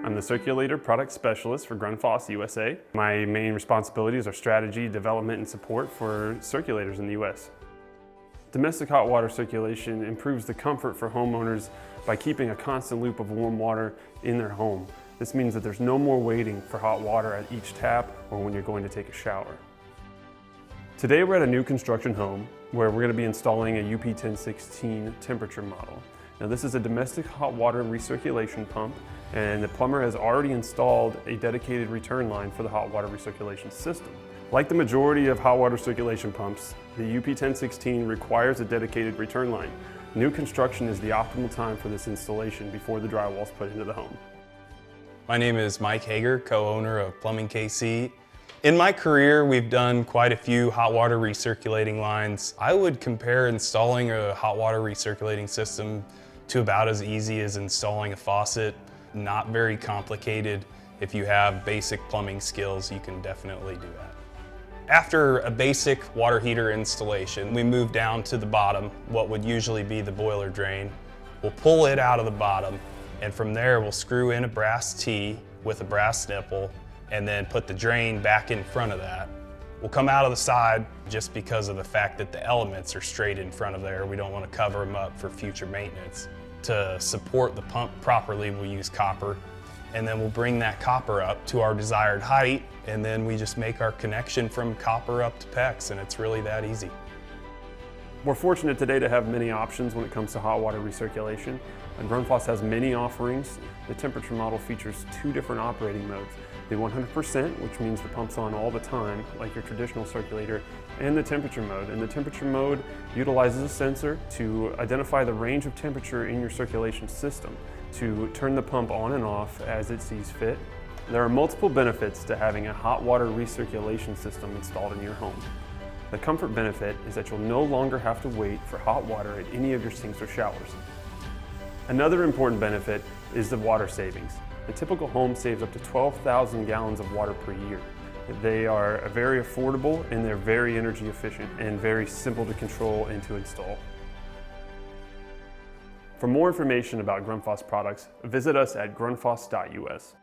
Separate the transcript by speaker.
Speaker 1: I'm the Circulator Product Specialist for Grundfos USA. My main responsibilities are strategy, development, and support for circulators in the US. Domestic hot water circulation improves the comfort for homeowners by keeping a constant loop of warm water in their home. This means that there's no more waiting for hot water at each tap or when you're going to take a shower. Today we're at a new construction home where we're going to be installing a UP1016 temperature model. Now this is a domestic hot water recirculation pump, and the plumber has already installed a dedicated return line for the hot water recirculation system. Like the majority of hot water circulation pumps, the UP1016 requires a dedicated return line. New construction is the optimal time for this installation before the drywall is put into the home.
Speaker 2: My name is Mike Hager, co-owner of Plumbing KC. In my career, we've done quite a few hot water recirculating lines. I would compare installing a hot water recirculating system to about as easy as installing a faucet. Not very complicated. If you have basic plumbing skills, you can definitely do that. After a basic water heater installation, we move down to the bottom, what would usually be the boiler drain. We'll pull it out of the bottom, and from there we'll screw in a brass T with a brass nipple and then put the drain back in front of that. We'll come out of the side just because of the fact that the elements are straight in front of there. We don't want to cover them up for future maintenance. To support the pump properly, we'll use copper, and then we'll bring that copper up to our desired height, and then we just make our connection from copper up to PEX, and it's really that easy.
Speaker 1: We're fortunate today to have many options when it comes to hot water recirculation. And Grundfos has many offerings. The temperature model features 2 different operating modes. The 100%, which means the pump's on all the time, like your traditional circulator, and the temperature mode. And the temperature mode utilizes a sensor to identify the range of temperature in your circulation system to turn the pump on and off as it sees fit. There are multiple benefits to having a hot water recirculation system installed in your home. The comfort benefit is that you'll no longer have to wait for hot water at any of your sinks or showers. Another important benefit is the water savings. A typical home saves up to 12,000 gallons of water per year. They are very affordable, and they're very energy efficient and very simple to control and to install. For more information about Grundfos products, visit us at grundfos.us.